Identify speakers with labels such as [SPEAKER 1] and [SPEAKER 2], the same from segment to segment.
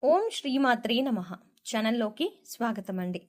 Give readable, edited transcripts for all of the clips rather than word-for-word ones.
[SPEAKER 1] ఓం శ్రీమాత్రే నమః. ఛానల్లోకి స్వాగతం అండి.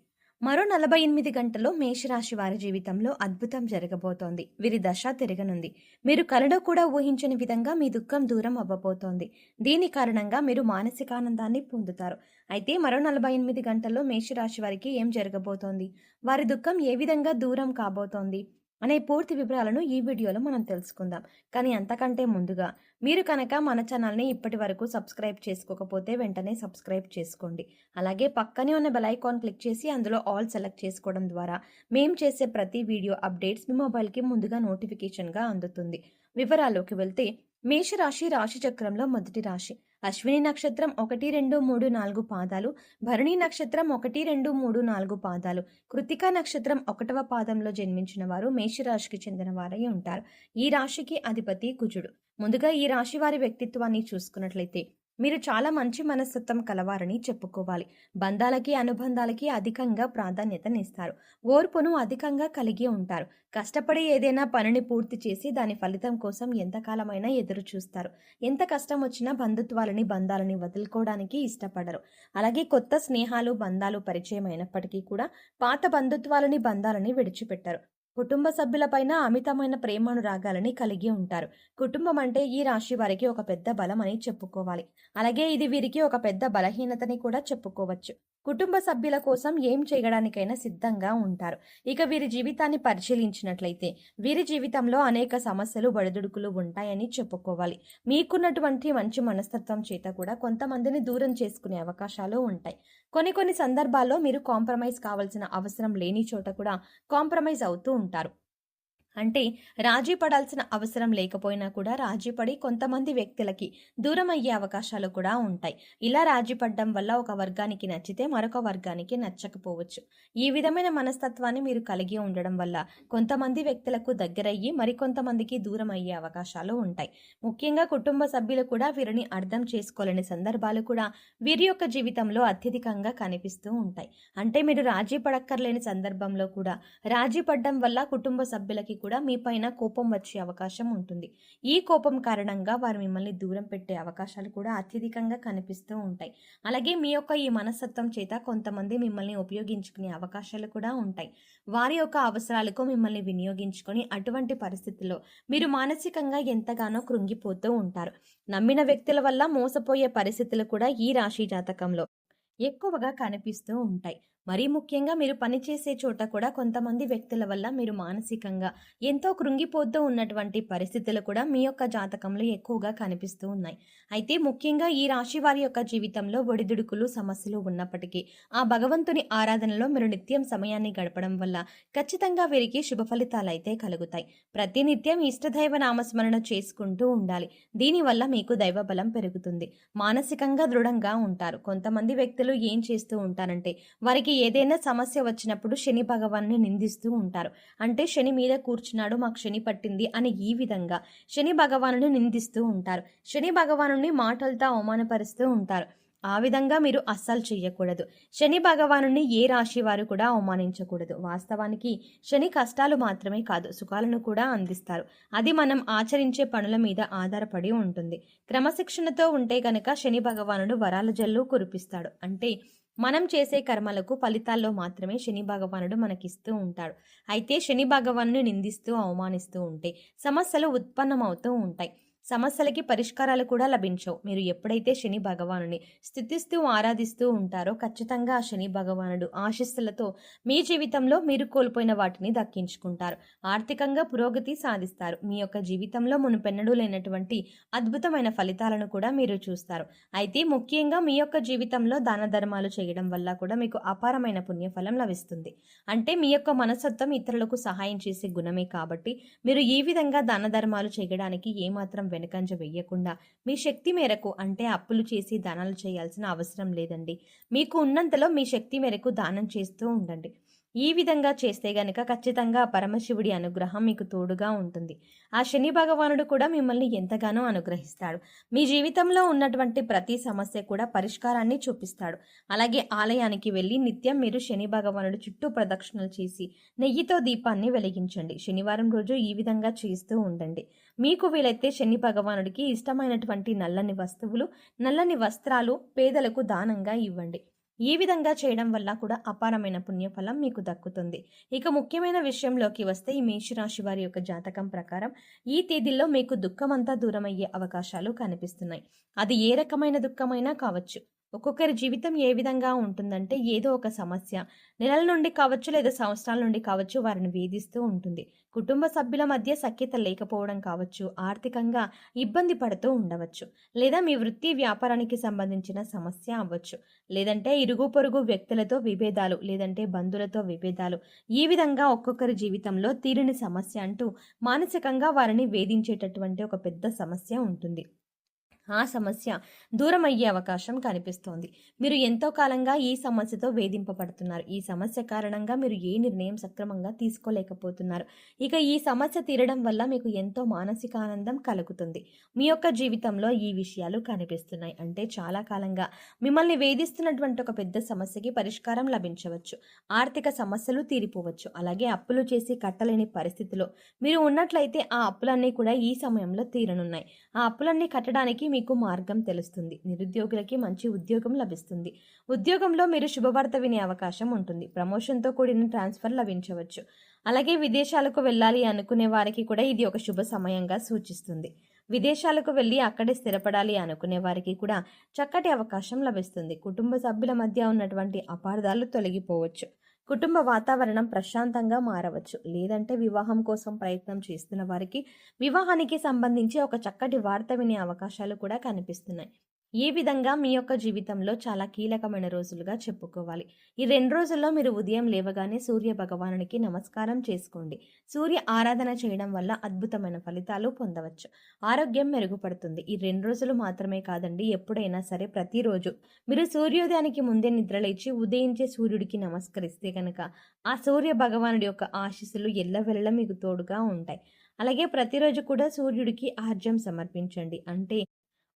[SPEAKER 1] మరో 48 గంటల్లో మేషరాశి వారి జీవితంలో అద్భుతం జరగబోతోంది. వీరి దశ తిరగనుంది. మీరు కలలో కూడా ఊహించని విధంగా మీ దుఃఖం దూరం అవ్వబోతోంది. దీని కారణంగా మీరు మానసికానందాన్ని పొందుతారు. అయితే మరో 48 గంటల్లో మేషరాశి వారికి ఏం జరగబోతోంది, వారి దుఃఖం ఏ విధంగా దూరం కాబోతోంది అనే పూర్తి వివరాలను ఈ వీడియోలో మనం తెలుసుకుందాం. కానీ అంతకంటే ముందుగా మీరు కనుక మన ఛానల్ని ఇప్పటి వరకు సబ్స్క్రైబ్ చేసుకోకపోతే వెంటనే సబ్స్క్రైబ్ చేసుకోండి. అలాగే పక్కనే ఉన్న బెల్ ఐకాన్ క్లిక్ చేసి అందులో ఆల్ సెలెక్ట్ చేసుకోవడం ద్వారా మేము చేసే ప్రతి వీడియో అప్డేట్స్ మీ మొబైల్కి ముందుగా నోటిఫికేషన్గా అందుతుంది. వివరాల్లోకి వెళ్తే మేషరాశి రాశి చక్రంలో మొదటి రాశి. అశ్విని నక్షత్రం 1, 2, 3, 4 పాదాలు, భరణి నక్షత్రం 1, 2, 3, 4 పాదాలు, కృతికా నక్షత్రం 1వ పాదంలో జన్మించిన వారు మేషరాశికి చెందిన వారై ఉంటారు. ఈ రాశికి అధిపతి కుజుడు. ముందుగా ఈ రాశి వారి వ్యక్తిత్వాన్ని చూసుకున్నట్లయితే మీరు చాలా మంచి మనస్తత్వం కలవారని చెప్పుకోవాలి. బంధాలకి అనుబంధాలకి అధికంగా ప్రాధాన్యతనిస్తారు. ఓర్పును అధికంగా కలిగి ఉంటారు. కష్టపడి ఏదైనా పనిని పూర్తి చేసి దాని ఫలితం కోసం ఎంతకాలమైనా ఎదురు చూస్తారు. ఎంత కష్టం వచ్చినా బంధాలని వదులుకోవడానికి ఇష్టపడరు. అలాగే కొత్త స్నేహాలు బంధాలు పరిచయం అయినప్పటికీ కూడా పాత బంధాలని విడిచిపెట్టరు. కుటుంబ సభ్యులపైన అమితమైన ప్రేమానురాగాలని కలిగి ఉంటారు. కుటుంబం అంటే ఈ రాశి వారికి ఒక పెద్ద బలం అని చెప్పుకోవాలి. అలాగే ఇది వీరికి ఒక పెద్ద బలహీనతని కూడా చెప్పుకోవచ్చు. కుటుంబ సభ్యుల కోసం ఏం చేయడానికైనా సిద్ధంగా ఉంటారు. ఇక వీరి జీవితాన్ని పరిశీలించినట్లయితే వీరి జీవితంలో అనేక సమస్యలు ఒడిదుడుకులు ఉంటాయని చెప్పుకోవాలి. మీకున్నటువంటి మంచి మనస్తత్వం చేత కూడా కొంతమందిని దూరం చేసుకునే అవకాశాలు ఉంటాయి. కొన్ని సందర్భాల్లో మీరు కాంప్రమైజ్ కావాల్సిన అవసరం లేని చోట కూడా కాంప్రమైజ్ అవుతూ ఉంటారు. అంటే రాజీ పడాల్సిన అవసరం లేకపోయినా కూడా రాజీ పడి కొంతమంది వ్యక్తులకి దూరం అయ్యే అవకాశాలు కూడా ఉంటాయి. ఇలా రాజీ పడడం వల్ల ఒక వర్గానికి నచ్చితే మరొక వర్గానికి నచ్చకపోవచ్చు. ఈ విధమైన మనస్తత్వాన్ని మీరు కలిగి ఉండడం వల్ల కొంతమంది వ్యక్తులకు దగ్గరయ్యి మరికొంతమందికి దూరం అయ్యే అవకాశాలు ఉంటాయి. ముఖ్యంగా కుటుంబ సభ్యులు కూడా వీరిని అర్థం చేసుకోలేని సందర్భాలు కూడా వీరి యొక్క జీవితంలో అత్యధికంగా కనిపిస్తూ ఉంటాయి. అంటే మీరు రాజీ పడక్కర్లేని సందర్భంలో కూడా రాజీ పడడం వల్ల కుటుంబ సభ్యులకి కూడా మీ పైన కోపం వచ్చే అవకాశం ఉంటుంది. ఈ కోపం కారణంగా వారు మిమ్మల్ని దూరం పెట్టే అవకాశాలు కూడా అత్యధికంగా కనిపిస్తూ ఉంటాయి. అలాగే మీ యొక్క ఈ మనస్తత్వం చేత కొంతమంది మిమ్మల్ని ఉపయోగించుకునే అవకాశాలు కూడా ఉంటాయి. వారి యొక్క అవసరాలకు మిమ్మల్ని వినియోగించుకొని అటువంటి పరిస్థితుల్లో మీరు మానసికంగా ఎంతగానో కృంగిపోతూ ఉంటారు. నమ్మిన వ్యక్తుల వల్ల మోసపోయే పరిస్థితులు కూడా ఈ రాశి జాతకంలో ఎక్కువగా కనిపిస్తూ ఉంటాయి. మరీ ముఖ్యంగా మీరు పనిచేసే చోట కూడా కొంతమంది వ్యక్తుల వల్ల మీరు మానసికంగా ఎంతో కృంగిపోతూ ఉన్నటువంటి పరిస్థితులు కూడా మీ యొక్క జాతకంలో ఎక్కువగా కనిపిస్తూ ఉన్నాయి. అయితే ముఖ్యంగా ఈ రాశి వారి యొక్క జీవితంలో ఒడిదుడుకులు సమస్యలు ఉన్నప్పటికీ ఆ భగవంతుని ఆరాధనలో మీరు నిత్యం సమయాన్ని గడపడం వల్ల ఖచ్చితంగా వీరికి శుభ ఫలితాలు అయితే కలుగుతాయి. ప్రతినిత్యం ఇష్టదైవ నామస్మరణ చేసుకుంటూ ఉండాలి. దీనివల్ల మీకు దైవ బలం పెరుగుతుంది. మానసికంగా దృఢంగా ఉంటారు. కొంతమంది వ్యక్తులు ఏం చేస్తూ ఉంటారంటే వారికి ఏదైనా సమస్య వచ్చినప్పుడు శని భగవాన్ని నిందిస్తూ ఉంటారు. అంటే శని మీద కూర్చున్నాడు, మాకు శని పట్టింది అని ఈ విధంగా శని భగవానుని నిందిస్తూ ఉంటారు. శని భగవానుని మాటలతో అవమానపరుస్తూ ఉంటారు. ఆ విధంగా మీరు అస్సలు చెయ్యకూడదు. శని భగవానుని ఏ రాశి వారు కూడా అవమానించకూడదు. వాస్తవానికి శని కష్టాలు మాత్రమే కాదు సుఖాలను కూడా అందిస్తారు. అది మనం ఆచరించే పనుల మీద ఆధారపడి ఉంటుంది. క్రమశిక్షణతో ఉంటే కనుక శని భగవానుడు వరాల జల్లు కురిపిస్తాడు. అంటే మనం చేసే కర్మలకు ఫలితాల్లో మాత్రమే శని భగవానుడు మనకిస్తూ ఉంటాడు. అయితే శని భగవానుని నిందిస్తూ అవమానిస్తూ ఉంటే సమస్యలు ఉత్పన్నమవుతూ ఉంటాయి. సమస్యలకి పరిష్కారాలు కూడా లభించవు. మీరు ఎప్పుడైతే శని భగవానుని స్థుతిస్తూ ఆరాధిస్తూ ఉంటారో ఖచ్చితంగా ఆ శని భగవానుడు ఆశీస్సులతో మీ జీవితంలో మీరు కోల్పోయిన వాటిని దక్కించుకుంటారు. ఆర్థికంగా పురోగతి సాధిస్తారు. మీ యొక్క జీవితంలో మునుపెన్నడూ లేనటువంటి అద్భుతమైన ఫలితాలను కూడా మీరు చూస్తారు. అయితే ముఖ్యంగా మీ యొక్క జీవితంలో దాన ధర్మాలు చేయడం వల్ల కూడా మీకు అపారమైన పుణ్యఫలం లభిస్తుంది. అంటే మీ యొక్క మనస్తత్వం ఇతరులకు సహాయం చేసే గుణమే కాబట్టి మీరు ఈ విధంగా దాన ధర్మాలు చేయడానికి ఏమాత్రం వెనుకంజ వెయ్యకుండా మీ శక్తి మేరకు, అంటే అప్పులు చేసి దానాలు చేయాల్సిన అవసరం లేదండి. మీకు ఉన్నంతలో మీ శక్తి మేరకు దానం చేస్తూ ఉండండి. ఈ విధంగా చేస్తే గనక ఖచ్చితంగా ఆ పరమశివుడి అనుగ్రహం మీకు తోడుగా ఉంటుంది. ఆ శని భగవానుడు కూడా మిమ్మల్ని ఎంతగానో అనుగ్రహిస్తాడు. మీ జీవితంలో ఉన్నటువంటి ప్రతి సమస్య కూడా పరిష్కారాన్ని చూపిస్తాడు. అలాగే ఆలయానికి వెళ్ళి నిత్యం మీరు శని భగవానుడు చుట్టూ ప్రదక్షిణలు చేసి నెయ్యితో దీపాన్ని వెలిగించండి. శనివారం రోజు ఈ విధంగా చేస్తూ ఉండండి. మీకు వీలైతే శని భగవానుడికి ఇష్టమైనటువంటి నల్లని వస్తువులు, నల్లని వస్త్రాలు పేదలకు దానంగా ఇవ్వండి. ఈ విధంగా చేయడం వల్ల కూడా అపారమైన పుణ్యఫలం మీకు దక్కుతుంది. ఇక ముఖ్యమైన విషయంలోకి వస్తే ఈ మేషరాశి వారి యొక్క జాతకం ప్రకారం ఈ తేదీల్లో మీకు దుఃఖమంతా దూరమయ్యే అవకాశాలు కనిపిస్తున్నాయి. అది ఏ రకమైన దుఃఖమైనా కావచ్చు. ఒక్కొక్కరి జీవితం ఏ విధంగా ఉంటుందంటే ఏదో ఒక సమస్య నెలల నుండి కావచ్చు లేదా సంవత్సరాల నుండి కావచ్చు వారిని వేధిస్తూ ఉంటుంది. కుటుంబ సభ్యుల మధ్య సఖ్యత లేకపోవడం కావచ్చు, ఆర్థికంగా ఇబ్బంది పడుతూ ఉండవచ్చు, లేదా మీ వృత్తి వ్యాపారానికి సంబంధించిన సమస్య అవ్వచ్చు, లేదంటే ఇరుగు పొరుగు వ్యక్తులతో విభేదాలు, లేదంటే బంధువులతో విభేదాలు. ఈ విధంగా ఒక్కొక్కరి జీవితంలో తీరని సమస్య అంటూ మానసికంగా వారిని వేధించేటటువంటి ఒక పెద్ద సమస్య ఉంటుంది. ఆ సమస్య దూరమయ్యే అవకాశం కనిపిస్తోంది. మీరు ఎంతో కాలంగా ఈ సమస్యతో వేధింపబడుతున్నారు. ఈ సమస్య కారణంగా మీరు ఏ నిర్ణయం సక్రమంగా తీసుకోలేకపోతున్నారు. ఇక ఈ సమస్య తీరడం వల్ల మీకు ఎంతో మానసిక ఆనందం కలుగుతుంది. మీ యొక్క జీవితంలో ఈ విషయాలు కనిపిస్తున్నాయి. అంటే చాలా కాలంగా మిమ్మల్ని వేధిస్తున్నటువంటి ఒక పెద్ద సమస్యకి పరిష్కారం లభించవచ్చు. ఆర్థిక సమస్యలు తీరిపోవచ్చు. అలాగే అప్పులు చేసి కట్టలేని పరిస్థితిలో మీరు ఉన్నట్లయితే ఆ అప్పులన్నీ కూడా ఈ సమయంలో తీరనున్నాయి. ఆ అప్పులన్నీ కట్టడానికి మీకు మార్గం తెలుస్తుంది. నిరుద్యోగులకి మంచి ఉద్యోగం లభిస్తుంది. ఉద్యోగంలో మీరు శుభవార్త వినే అవకాశం ఉంటుంది. ప్రమోషన్తో కూడిన ట్రాన్స్ఫర్ లభించవచ్చు. అలాగే విదేశాలకు వెళ్ళాలి అనుకునే వారికి కూడా ఇది ఒక శుభ సమయంగా సూచిస్తుంది. విదేశాలకు వెళ్ళి అక్కడే స్థిరపడాలి అనుకునే వారికి కూడా చక్కటి అవకాశం లభిస్తుంది. కుటుంబ సభ్యుల మధ్య ఉన్నటువంటి అపార్థాలు తొలగిపోవచ్చు. కుటుంబ వాతావరణం ప్రశాంతంగా మారవచ్చు. లేదంటే వివాహం కోసం ప్రయత్నం చేస్తున్న వారికి వివాహానికి సంబంధించి ఒక చక్కటి వార్త వినే అవకాశాలు కూడా కనిపిస్తున్నాయి. ఈ విధంగా మీ యొక్క జీవితంలో చాలా కీలకమైన రోజులుగా చెప్పుకోవాలి. ఈ 2 రోజుల్లో మీరు ఉదయం లేవగానే సూర్య భగవానునికి నమస్కారం చేసుకోండి. సూర్య ఆరాధన చేయడం వల్ల అద్భుతమైన ఫలితాలు పొందవచ్చు. ఆరోగ్యం మెరుగుపడుతుంది. ఈ 2 రోజులు మాత్రమే కాదండి, ఎప్పుడైనా సరే ప్రతిరోజు మీరు సూర్యోదయానికి ముందే నిద్రలేచి ఉదయించే సూర్యుడికి నమస్కరిస్తే కనుక ఆ సూర్య భగవానుడి యొక్క ఆశీస్సులు ఎల్లవెల్లలా మీకు తోడుగా ఉంటాయి. అలాగే ప్రతిరోజు కూడా సూర్యుడికి ఆర్ఘ్యం సమర్పించండి. అంటే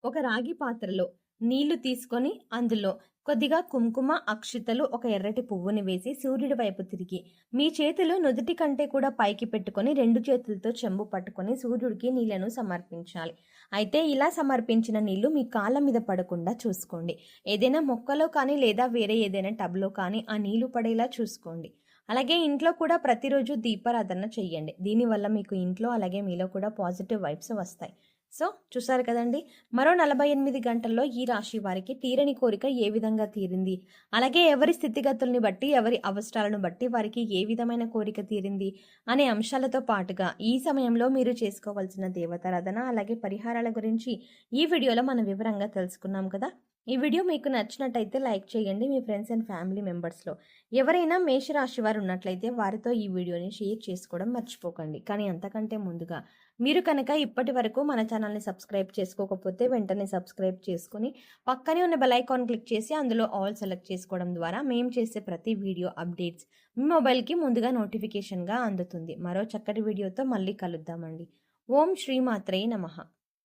[SPEAKER 1] ఒక రాగి పాత్రలో నీళ్లు తీసుకొని అందులో కొద్దిగా కుంకుమ, అక్షితలు, ఒక ఎర్రటి పువ్వుని వేసి సూర్యుడి వైపు తిరిగి మీ చేతులు నుదుటి కంటే కూడా పైకి పెట్టుకొని 2 చేతులతో చెంబు పట్టుకొని సూర్యుడికి నీళ్లను సమర్పించాలి. అయితే ఇలా సమర్పించిన నీళ్లు మీ కాళ్ళ మీద పడకుండా చూసుకోండి. ఏదైనా మొక్కలో కానీ లేదా వేరే ఏదైనా టబ్లో కానీ ఆ నీళ్లు పడేలా చూసుకోండి. అలాగే ఇంట్లో కూడా ప్రతిరోజు దీపారాధన చెయ్యండి. దీనివల్ల మీకు ఇంట్లో అలాగే మీలో కూడా పాజిటివ్ వైబ్స్ వస్తాయి. సో చూసారు కదండి, మరో 48 గంటల్లో ఈ రాశి వారికి తీరని కోరిక ఏ విధంగా తీరింది, అలాగే ఎవరి స్థితిగతుల్ని బట్టి ఎవరి అవసరాలను బట్టి వారికి ఏ విధమైన కోరిక తీరింది అనే అంశాలతో పాటుగా ఈ సమయంలో మీరు చేసుకోవాల్సిన దేవతారాధన అలాగే పరిహారాల గురించి ఈ వీడియోలో మనం వివరంగా తెలుసుకున్నాం కదా. ఈ వీడియో మీకు నచ్చినట్టయితే లైక్ చేయండి. మీ ఫ్రెండ్స్ అండ్ ఫ్యామిలీ మెంబర్స్లో ఎవరైనా మేషరాశి వారు ఉన్నట్లయితే వారితో ఈ వీడియోని షేర్ చేసుకోవడం మర్చిపోకండి. కానీ అంతకంటే ముందుగా మీరు కనుక ఇప్పటి వరకు మన ఛానల్ని సబ్స్క్రైబ్ చేసుకోకపోతే వెంటనే సబ్స్క్రైబ్ చేసుకుని పక్కనే ఉన్న బెల్ ఐకాన్ క్లిక్ చేసి అందులో ఆల్ సెలెక్ట్ చేసుకోవడం ద్వారా మేము చేసే ప్రతి వీడియో అప్డేట్స్ మీ మొబైల్కి ముందుగా నోటిఫికేషన్గా అందుతుంది. మరో చక్కటి వీడియోతో మళ్ళీ కలుద్దామండి. ఓం శ్రీమాత్రే నమః.